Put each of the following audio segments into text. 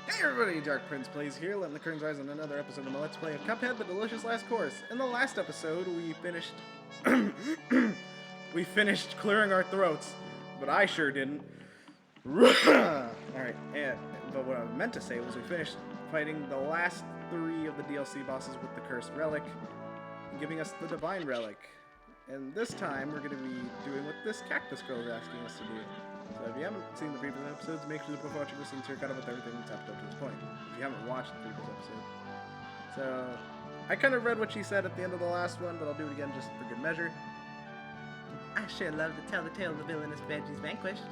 Hey everybody, Dark Prince Plays here, letting the curtains rise on another episode of my Let's Play of Cuphead, the delicious last course. In the last episode, we finished... we finished clearing our throats, but I sure didn't. Alright, but what I meant to say was we finished fighting the last 3 of the DLC bosses with the Cursed Relic, giving us the Divine Relic. And this time, we're going to be doing what this cactus girl is asking us to do. So if you haven't seen the previous episodes, make sure that before watching this, you're caught up with everything that's happened up to this point. If you haven't watched the previous episode. So, I kind of read what she said at the end of the last one, but I'll do it again just for good measure. I sure love to tell the tale of the villainous Veggie's vanquished.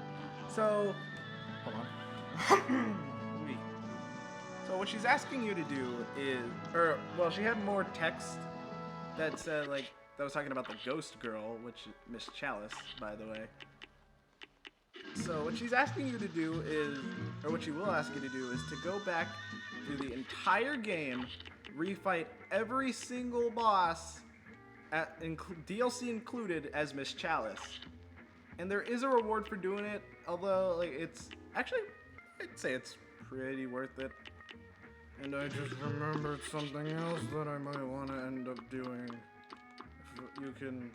So, hold on. So what she's asking you to do is, well, she had more text that said, like, that was talking about the ghost girl, which Miss Chalice, by the way. So what she's asking you to do is, or what she will ask you to do is to go back through the entire game, refight every single boss, DLC included, as Miss Chalice. And there is a reward for doing it, although like it's actually, I'd say it's pretty worth it. And I just remembered something else that I might want to end up doing. If you can...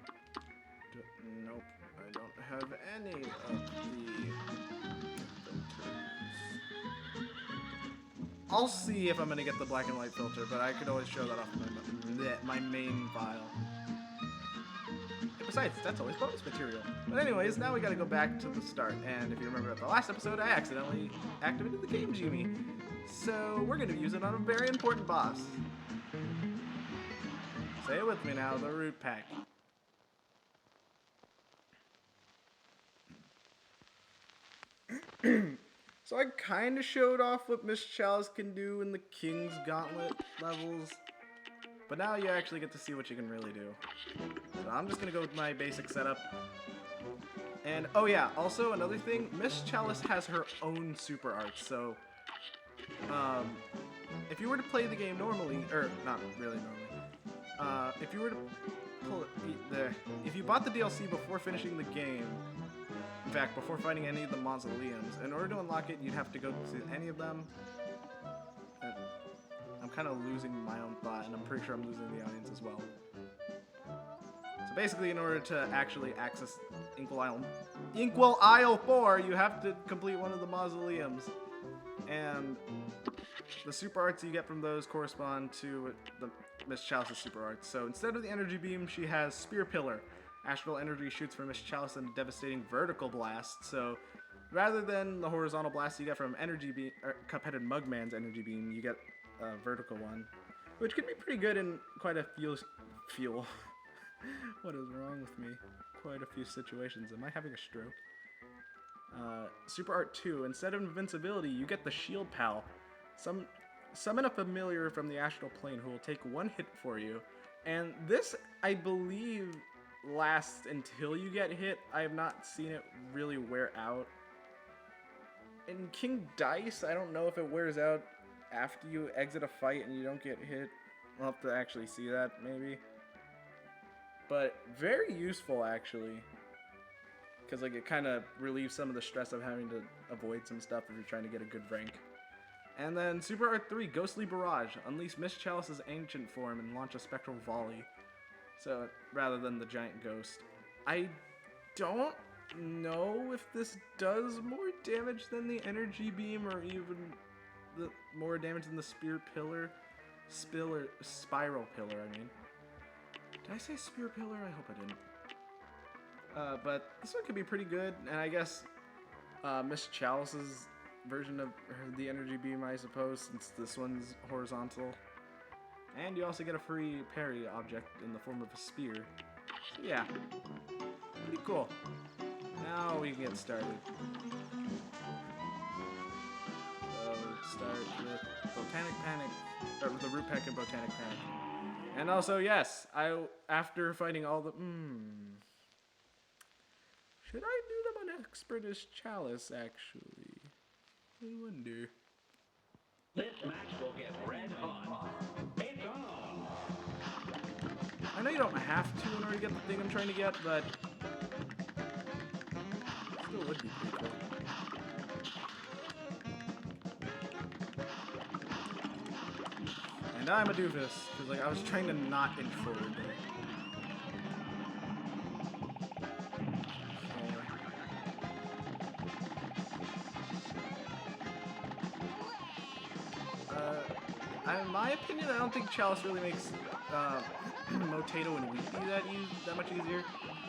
Nope, I don't have any of the filters. I'll see if I'm going to get the black and white filter, but I could always show that off my main file. Besides, that's always bonus material. But anyways, now we gotta go back to the start. And if you remember at the last episode, I accidentally activated the Game Genie. So we're gonna use it on a very important boss. Say it with me now, the root pack. So I kinda showed off what Miss Chalice can do in the King's Gauntlet levels. But now you actually get to see what you can really do. So I'm just gonna go with my basic setup. And, oh yeah, also another thing, Miss Chalice has her own super arts, so... if you were to play the game normally, or not really normally, if you were to pull it there, if you bought the DLC before finishing the game, in fact, before fighting any of the mausoleums, in order to unlock it, you'd have to go to any of them. I'm kind of losing my own thought, and I'm pretty sure I'm losing the audience as well. So basically, in order to actually access Inkwell Isle 4, you have to complete one of the mausoleums. And the super arts you get from those correspond to the Miss Chalice's super arts. So instead of the energy beam, she has Spear Pillar. Astral energy shoots from Miss Chalice in a devastating vertical blast. So rather than the horizontal blast you get from Energy Beam, or Cuphead and Mugman's energy beam, you get a vertical one, which can be pretty good in quite a few what is wrong with me? Quite a few situations. Am I having a stroke? Super Art 2. Instead of invincibility, you get the Shield Pal. Summon a familiar from the astral plane who will take 1 hit for you. And this, I believe, lasts until you get hit. I have not seen it really wear out. In King Dice, I don't know if it wears out after you exit a fight and you don't get hit. We'll have to actually see that, maybe. But very useful, actually. Because like, it kind of relieves some of the stress of having to avoid some stuff if you're trying to get a good rank. And then Super Art 3, Ghostly Barrage. Unleash Miss Chalice's ancient form and launch a spectral volley. So, rather than the giant ghost. I don't know if this does more damage than the energy beam, or even more damage than the Spiral Pillar, I mean. Did I say Spear Pillar? I hope I didn't. But this one could be pretty good, and I guess Miss Chalice's version of the energy beam, I suppose, since this one's horizontal. And you also get a free parry object in the form of a spear. So yeah, pretty cool. Now we can get started. So let's start with Botanic Panic, or with the Root Pack and Botanic Panic. And also, yes, after fighting all the... Should I do them on Expert as Chalice, actually? I wonder. This match will get red hot. It's on! I know you don't have to in order to get the thing I'm trying to get, but... still would be pretty cool. And I'm a doofus, because like I was trying to not infer it. In my opinion, I don't think Chalice really makes Motato and Weepy that much easier.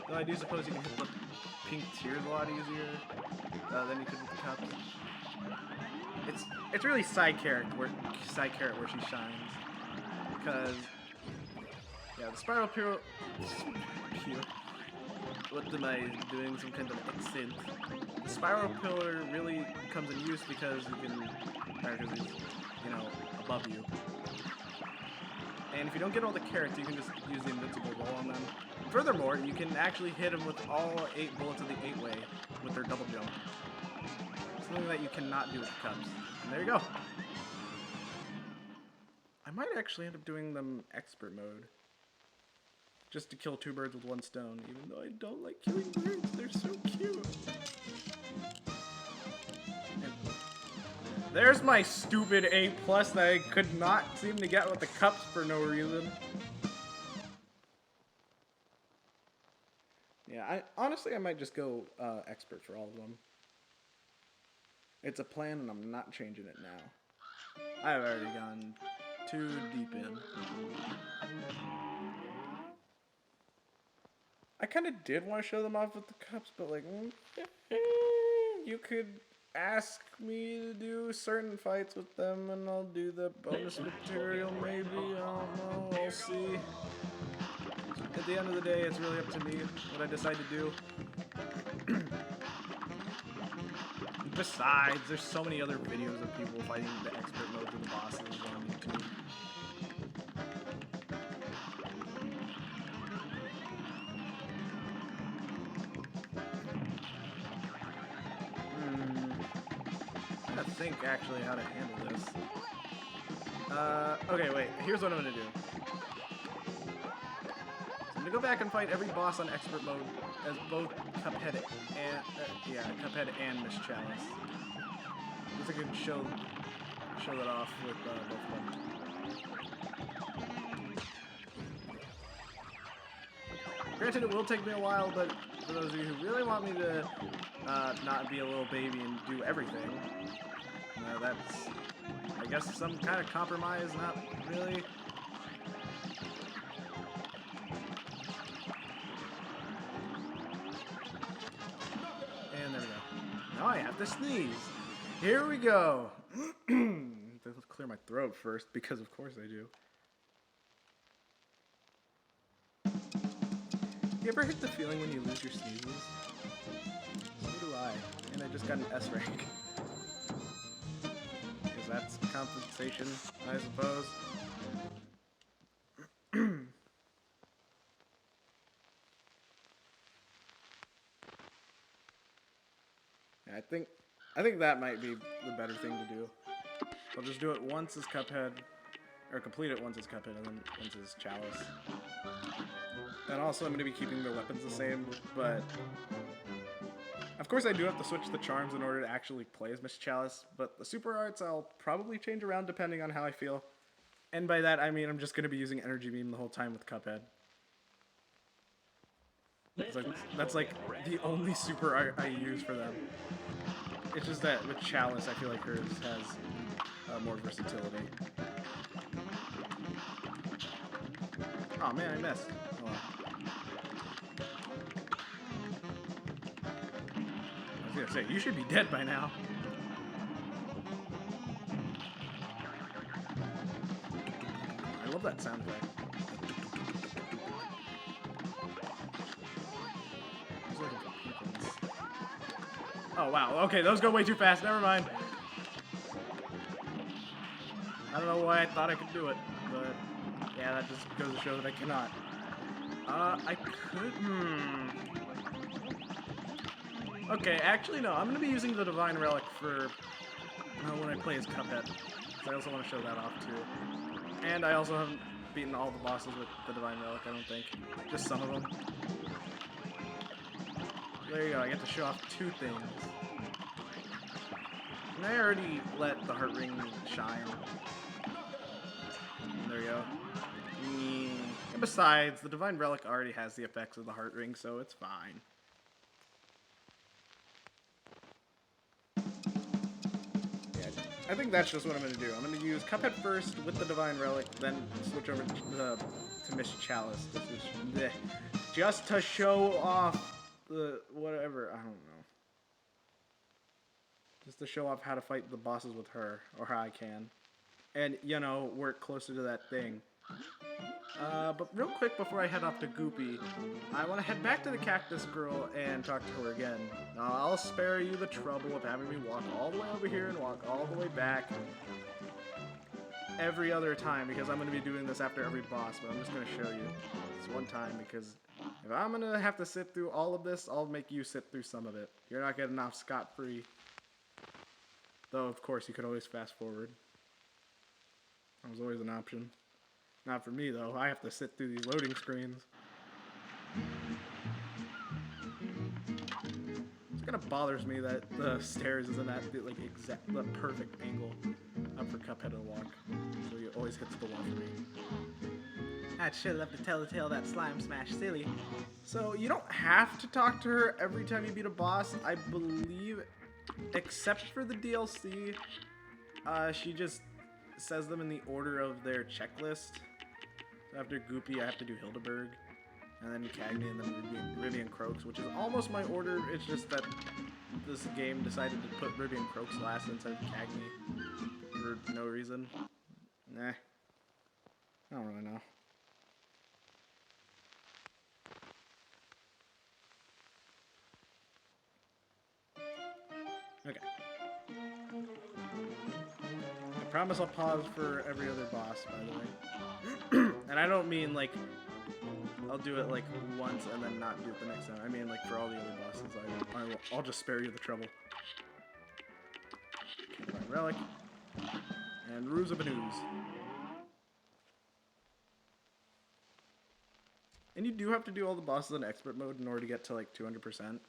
Though I do suppose you can hit the pink tears a lot easier than you could with the cups. It's really side carrot where she shines, because yeah, the spiral pillar. What am I doing? Some kind of accent. The spiral pillar really comes in use because you can, because he's, you know, above you. And if you don't get all the carrots, you can just use the invincible roll on them. Furthermore, you can actually hit them with all 8 bullets of the 8-way with their double jump. Something that you cannot do with the cups. And there you go. I might actually end up doing them expert mode. Just to kill 2 birds with 1 stone, even though I don't like killing birds. They're so cute. And there's my stupid A+ that I could not seem to get with the cups for no reason. Yeah, honestly I might just go expert for all of them. It's a plan and I'm not changing it now. I've already gone too deep in. I kind of did want to show them off with the cups, but like, you could ask me to do certain fights with them and I'll do the bonus material maybe, I don't know, we'll see. At the end of the day, it's really up to me what I decide to do. Besides, there's so many other videos of people fighting the expert modes of the bosses on YouTube. I'm trying to think actually how to handle this. Okay, wait, here's what I'm gonna do. I'm gonna go back and fight every boss on expert mode as both Cuphead and Cuphead and Miss Chalice. Just I could show that off with both of them. Granted, it will take me a while, but for those of you who really want me to not be a little baby and do everything, that's, I guess, some kind of compromise. Not really. And there we go. Now I have to sneeze. Here we go. Let's clear my throat first, because of course I do. You ever hit the feeling when you lose your sneezes? So do I. And I just got an S rank. Because that's compensation, I suppose. I think that might be the better thing to do. I'll just do it once as Cuphead, or complete it once as Cuphead, and then once as Chalice. And also I'm going to be keeping their weapons the same, but of course I do have to switch the charms in order to actually play as Miss Chalice, but the super arts I'll probably change around depending on how I feel. And by that I mean I'm just going to be using Energy Beam the whole time with Cuphead. That's like the only super art I use for them. It's just that with Chalice, I feel like hers has more versatility. Oh man, I missed. Oh, well. I was gonna say, you should be dead by now. I love that sound effect. Oh wow, okay, those go way too fast, never mind. I don't know why I thought I could do it, but yeah, that just goes to show that I cannot. I could, Okay, actually no, I'm gonna be using the Divine Relic for when I play as Cuphead. So I also want to show that off too. And I also haven't beaten all the bosses with the Divine Relic, I don't think. Just some of them. There you go, I get to show off 2 things. And I already let the Heart Ring shine. There you go. And besides, the Divine Relic already has the effects of the Heart Ring, so it's fine. Yeah, I think that's just what I'm going to do. I'm going to use Cuphead first with the Divine Relic, then switch over to Miss Chalice. Just to show off the whatever, I don't know. Just to show off how to fight the bosses with her, or how I can. And, you know, work closer to that thing. But real quick before I head off to Goopy, I want to head back to the Cactus Girl and talk to her again. I'll spare you the trouble of having me walk all the way over here and walk all the way back every other time, because I'm going to be doing this after every boss, but I'm just going to show you this one time, because if I'm going to have to sit through all of this, I'll make you sit through some of it. You're not getting off scot-free. Though, of course, you could always fast forward. That was always an option. Not for me, though. I have to sit through these loading screens. It kind of bothers me that the stairs isn't at the, like, the perfect angle up for Cuphead to walk. So he always hits the wall for me. I'd sure love to tell the tale of that slime smash silly. So you don't have to talk to her every time you beat a boss, I believe, except for the DLC. She just says them in the order of their checklist. So after Goopy, I have to do Hildeberg, and then Cagney, and then Ruby and Croaks, which is almost my order. It's just that this game decided to put Ruby and Croaks last instead of Cagney for no reason. Nah. I don't really know. Okay. I promise I'll pause for every other boss, by the way. And I don't mean, like, I'll do it, like, once and then not do it the next time. I mean, like, for all the other bosses, I'll just spare you the trouble. Okay, my Relic. And Ruse of a News. And you do have to do all the bosses in expert mode in order to get to, like, 200%.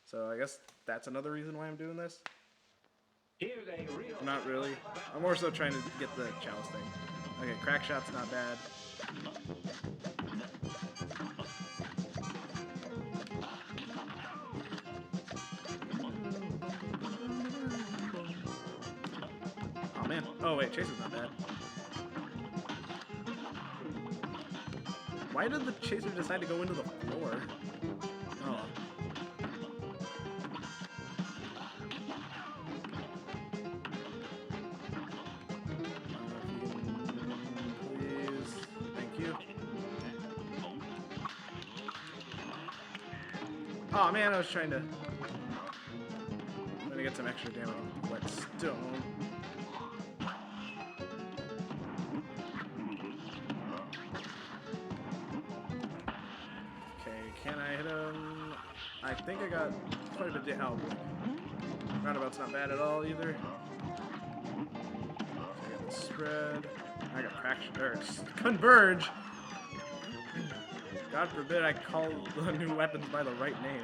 So I guess that's another reason why I'm doing this. Not really. I'm more so trying to get the Chalice thing. Okay, crack shot's not bad. Oh man. Oh wait, Chaser's not bad. Why did the Chaser decide to go into the floor? Oh. Oh man, I was trying to get some extra damage on wet stone. Okay, can I hit him? I think I got quite a bit of damage. Oh, roundabout's not bad at all either. I got the spread. I got crack converge. God forbid I call the new weapons by the right name.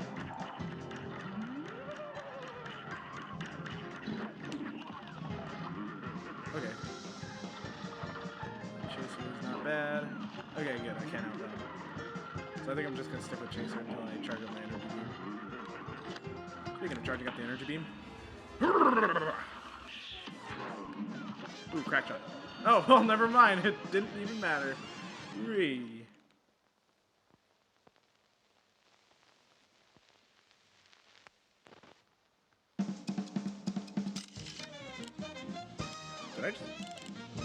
Okay. Chaser's not bad. Okay, good. I can't outrun him. So I think I'm just going to stick with Chaser until I charge up my energy beam. Speaking of charging up the energy beam. Ooh, crack shot. Oh, well, never mind. It didn't even matter. Three.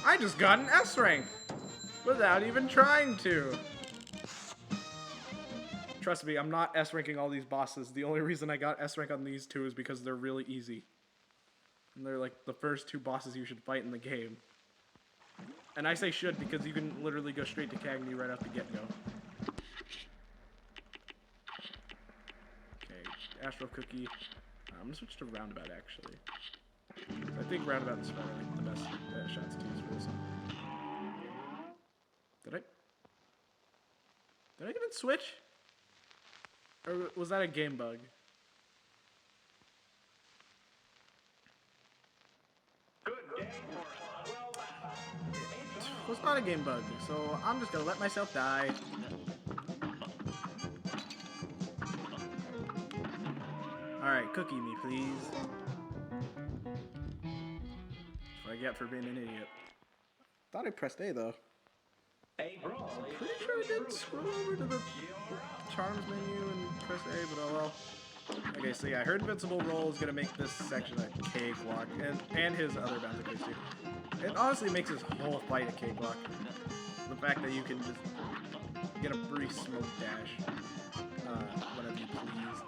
I just got an S rank without even trying to. Trust me, I'm not S ranking all these bosses. The only reason I got S rank on these two is because they're really easy. And they're like the first two bosses you should fight in the game. And I say should because you can literally go straight to Cagney right off the get-go. Okay, Astral Cookie. I'm gonna switch to Roundabout actually. I think Roundabout and Spread are like the best shots to use for this one. Did I even switch? Or was that a game bug? So it's not a game bug. So I'm just gonna let myself die. Alright, cookie me, please. That's what I get for being an idiot. Thought I pressed A, though. A brawl is Pretty sure I did scroll over to the charms menu and press A, but oh well. Okay, so yeah, her invincible roll is gonna make this section a cakewalk, and his other bouncy quiz too. It honestly makes this whole fight a cakewalk. The fact that you can just get a brief smoke dash whenever you please.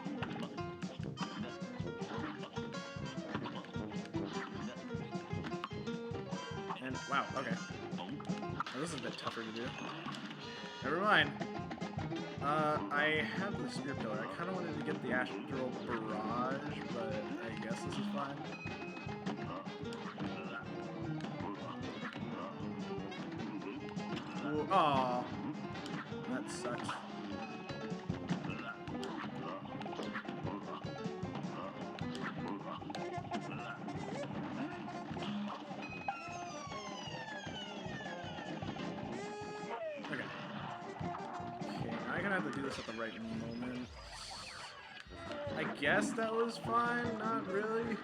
And wow, okay. Well, this is a bit tougher to do. Never mind. I have the spear pillar. I kind of wanted to get the astral barrage, but I guess this is fine. Aw, that sucks. Okay. Okay, now I'm gonna have to do this at the right moment. I guess that was fine, not really.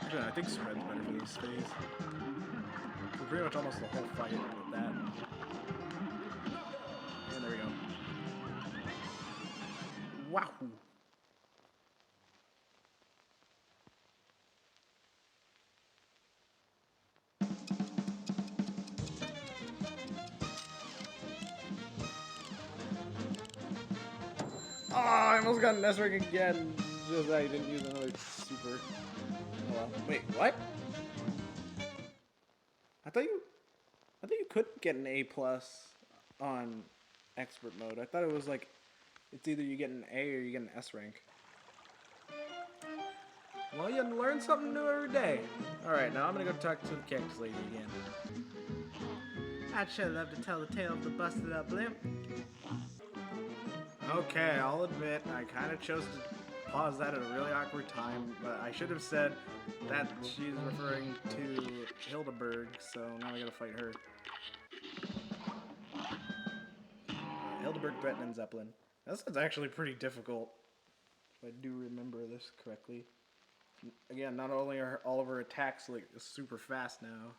Actually, I think spread's better for this phase. We're pretty much almost the whole fight with that. And there we go. Wahoo! Oh, I almost got an S-rank again. Just that I didn't use another super. Oh well. Wait, what? I thought you could get an A plus on expert mode. I thought it was like it's either you get an A or you get an S rank. Well, you learn something new every day. All right, now I'm gonna go talk to the cactus lady again. I'd sure love to tell the tale of the busted up blimp. Okay, I'll admit I kind of chose to pause that at a really awkward time, but I should have said that she's referring to Hildeberg, so now I gotta fight her. Hildeberg, Breton, and Zeppelin. This is actually pretty difficult, if I do remember this correctly. Again, not only are all of her attacks like super fast now,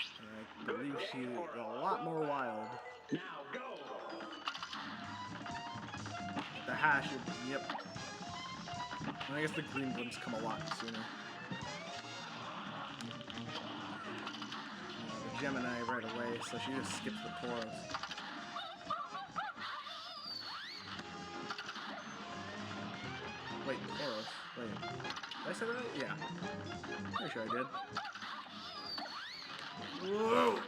I believe she's a lot more wild. now go. The hash, yep. And I guess the green blimps come a lot sooner. The Gemini right away, so she just skips the Taurus. Wait, Taurus? Wait. Did I say that right? Yeah. Pretty sure I did. Whoa!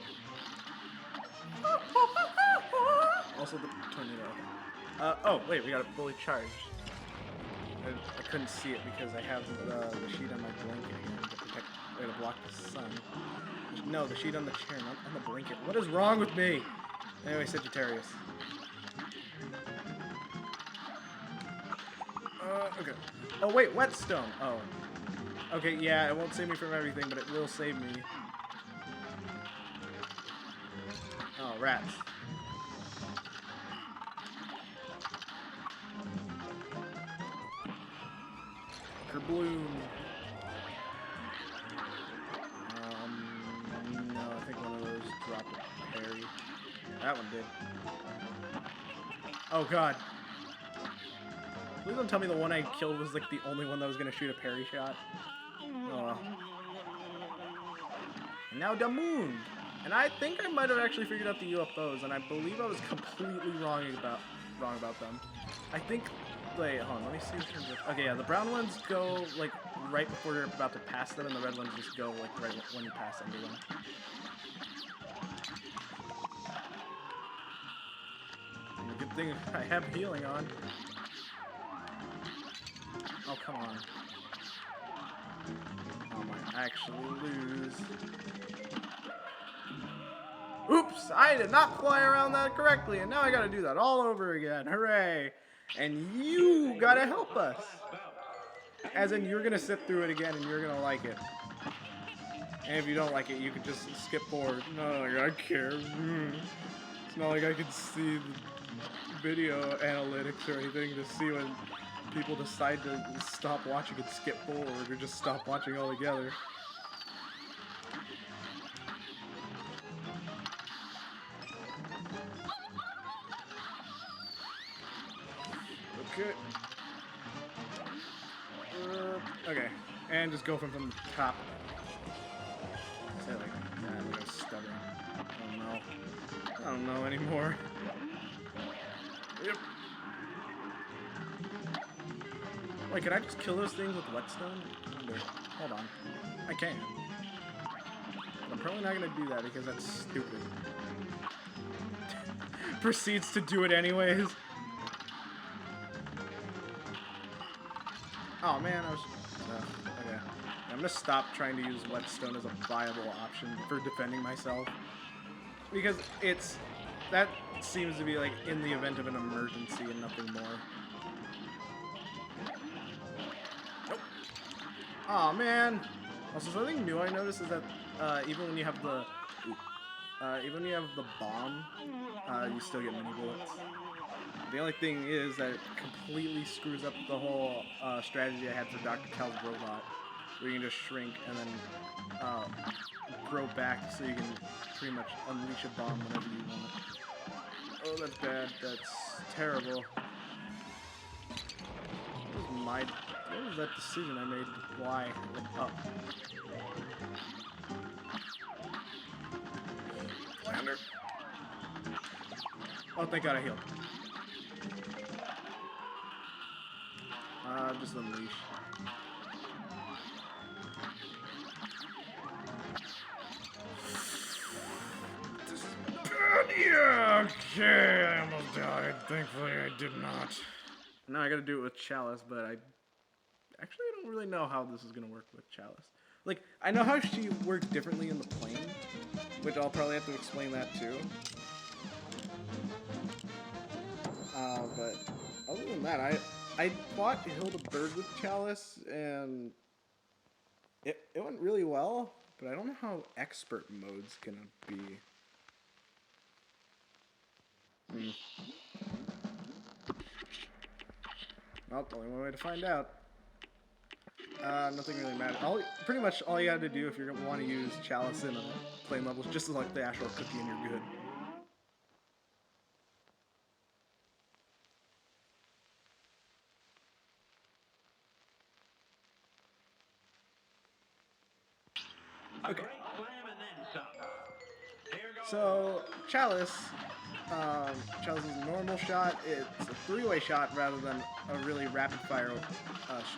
Also the tornado. Oh, wait, we got it fully charged. I couldn't see it because I have the sheet on my blanket here to protect, to block the sun. No, the sheet on the chair, not on the blanket. What is wrong with me? Anyway, Sagittarius. Okay. Oh, wait, whetstone. Oh. Okay, yeah, it won't save me from everything, but it will save me. Oh, rats. Bloom. No, I think one of those dropped a parry. That one did. Oh god. Please don't tell me the one I killed was like the only one that was gonna shoot a parry shot. Oh. And now the moon. And I think I might have actually figured out the UFOs, and I believe I was completely wrong about them. I think. Wait, hold on, let me see in terms of... Okay, yeah, the brown ones go, like, right before you're about to pass them, and the red ones just go, like, right when you pass under them. Good thing I have healing on. Oh, come on. I might actually lose. Oops! Oops, I did not fly around that correctly, and now I gotta do that all over again. Hooray! And you gotta help us. As in, you're gonna sit through it again, and you're gonna like it. And if you don't like it, you can just skip forward. No, like, I care. It's not like I can see the video analytics or anything to see when people decide to stop watching and skip forward or just stop watching altogether. Okay. Okay. And just go from the top. Say like that, like I'm stuttering. I don't know. I don't know anymore. Yep. Wait, can I just kill those things with whetstone? Hold on. I can. But I'm probably not gonna do that because that's stupid. Proceeds to do it anyways. Oh man, I was... okay. I'm gonna stop trying to use whetstone as a viable option for defending myself. Because it's... that seems to be like in the event of an emergency and nothing more. Nope. Aw, man. Also, something new I noticed is that even when you have the bomb, you still get mini bullets. The only thing is that it completely screws up the whole strategy I had for Dr. Cal's robot, where you can just shrink and then grow back so you can pretty much unleash a bomb whenever you want. Oh, that's bad. That's terrible. What was that decision I made to fly up? Lander. Oh, thank God I healed. Just unleash. This is bad. Yeah, okay, I almost died. Thankfully, I did not. Now I gotta do it with Chalice, but I don't really know how this is gonna work with Chalice. Like, I know how she works differently in the plane, which I'll probably have to explain that too. But other than that, I fought Hildebird with Chalice, and it went really well, but I don't know how expert mode's gonna be. Well, only one way to find out. Nothing really matters. Pretty much all you have to do if you want to use Chalice in a plane level is just select the actual cookie and you're good. Okay. So, Chalice is a normal shot. It's a three-way shot rather than a really rapid-fire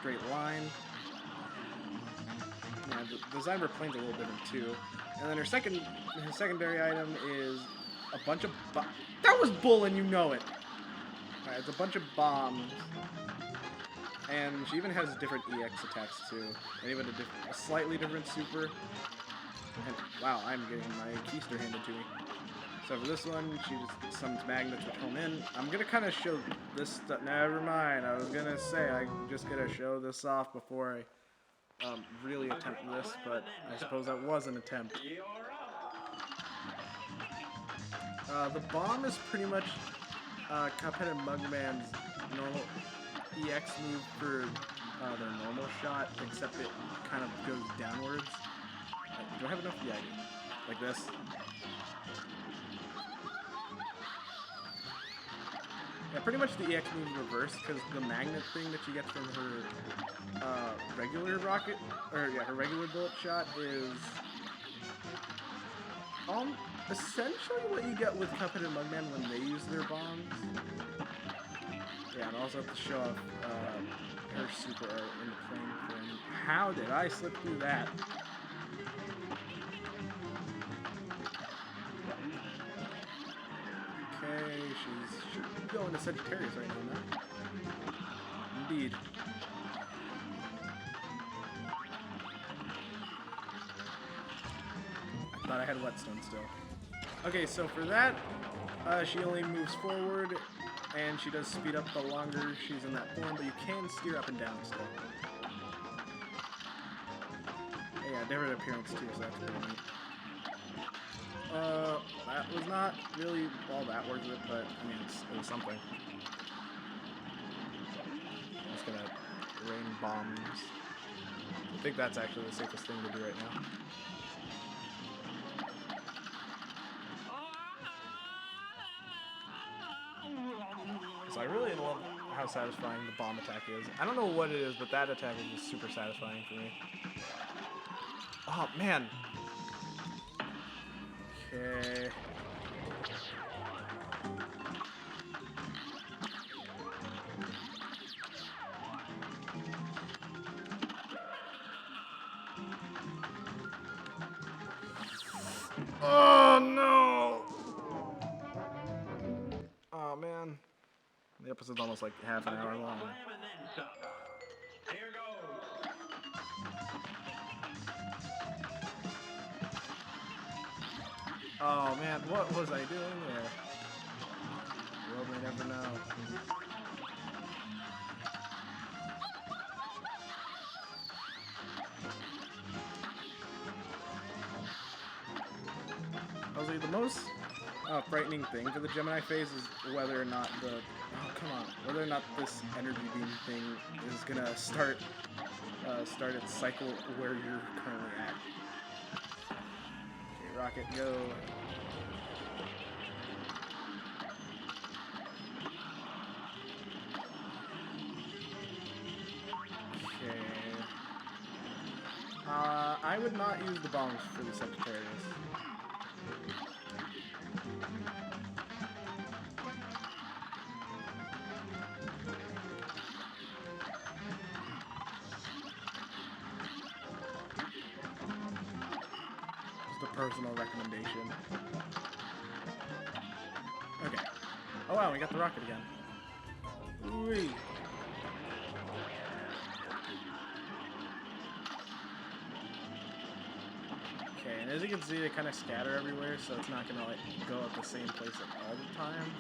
straight line. Yeah, the design of her plane's a little different too. And then her secondary item is a bunch of that was bull and you know it. Alright, it's a bunch of bombs. And she even has different EX attacks too. And even a slightly different super. And wow, I'm getting my keister handed to me. So for this one, she just summons magnets which home in. I'm gonna kind of show this stuff. Never mind. I was gonna say I'm just gonna show this off before I really attempt this, but I suppose that was an attempt. The bomb is pretty much Cuphead and Mugman's normal EX move for their normal shot, except it kind of goes downwards. Do I have enough? Yeah, I do. Like this. Yeah, pretty much the EX move is reversed, because the magnet thing that she gets from her regular rocket, her regular bullet shot is essentially what you get with Cuphead and Mugman when they use their bombs. Yeah, and also have to show off her super art in the plane form. How did I slip through that? Okay, she's going to Sagittarius right now. Indeed. I thought I had whetstone still. Okay, so for that, she only moves forward, and she does speed up the longer she's in that form, but you can steer up and down still. Yeah, different appearance too, so that's pretty neat. That was not really all that worth it, but I mean, it was something. I'm just gonna rain bombs. I think that's actually the safest thing to do right now. So I really love how satisfying the bomb attack is. I don't know what it is, but that attack is just super satisfying for me. Oh, man. Okay. Oh, no! Oh, man. The episode's almost like half an hour long. Here goes. Oh, man, what was I doing there? The world may never know. I was like, the most frightening thing for the Gemini phase is whether or not whether or not this energy beam thing is gonna start its cycle where you're currently at. Okay, rocket, go. Okay. I would not use the bombs for the Sagittarius. Personal recommendation. Okay. Oh wow, we got the rocket again. Whee. Okay, and as you can see, they kind of scatter everywhere, so it's not gonna like go at the same place at all the times.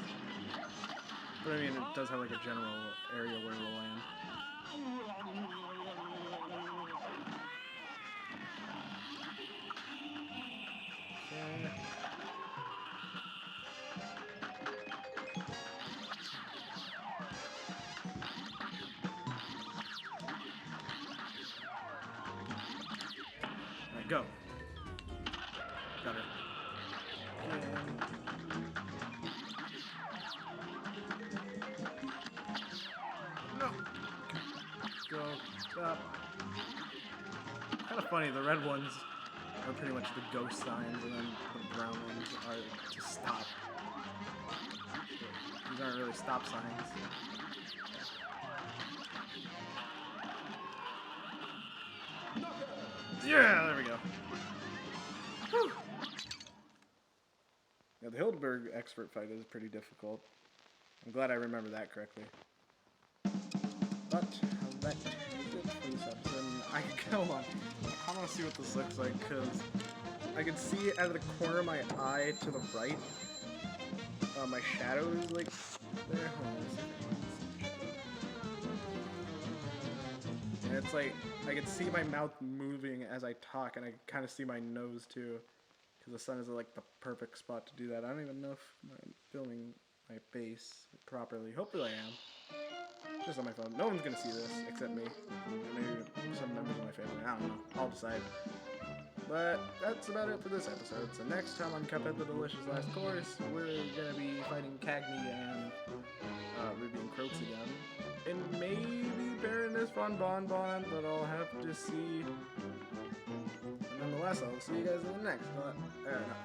But I mean, it does have like a general area where it'll land. Okay. Alright, go. Got her. No. Go. Stop. Kind of funny. The red ones are pretty much the ghost signs, and then the brown ones are to stop. These aren't really stop signs. Yeah, there we go. Whew. Yeah, the Hildberg expert fight is pretty difficult. I'm glad I remember that correctly. But that is it for this episode. I can go on. I want to see what this looks like because I can see out of the corner of my eye to the right. My shadow is like there. Hold on. And it's like I can see my mouth moving as I talk, and I can kind of see my nose too, because the sun is like the perfect spot to do that. I don't even know if I'm filming my face properly. Hopefully I am. Just on my phone. No one's gonna see this except me. Maybe some members of my family. I don't know. I'll decide. But that's about it for this episode. So next time on Cuphead the Delicious Last Course, we're gonna be fighting Cagney and Ruby and Croaks again. And maybe Baroness Von Bonbon, but I'll have to see. Nonetheless, I'll see you guys in the next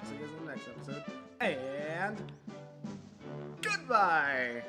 see you guys in the next episode. And goodbye!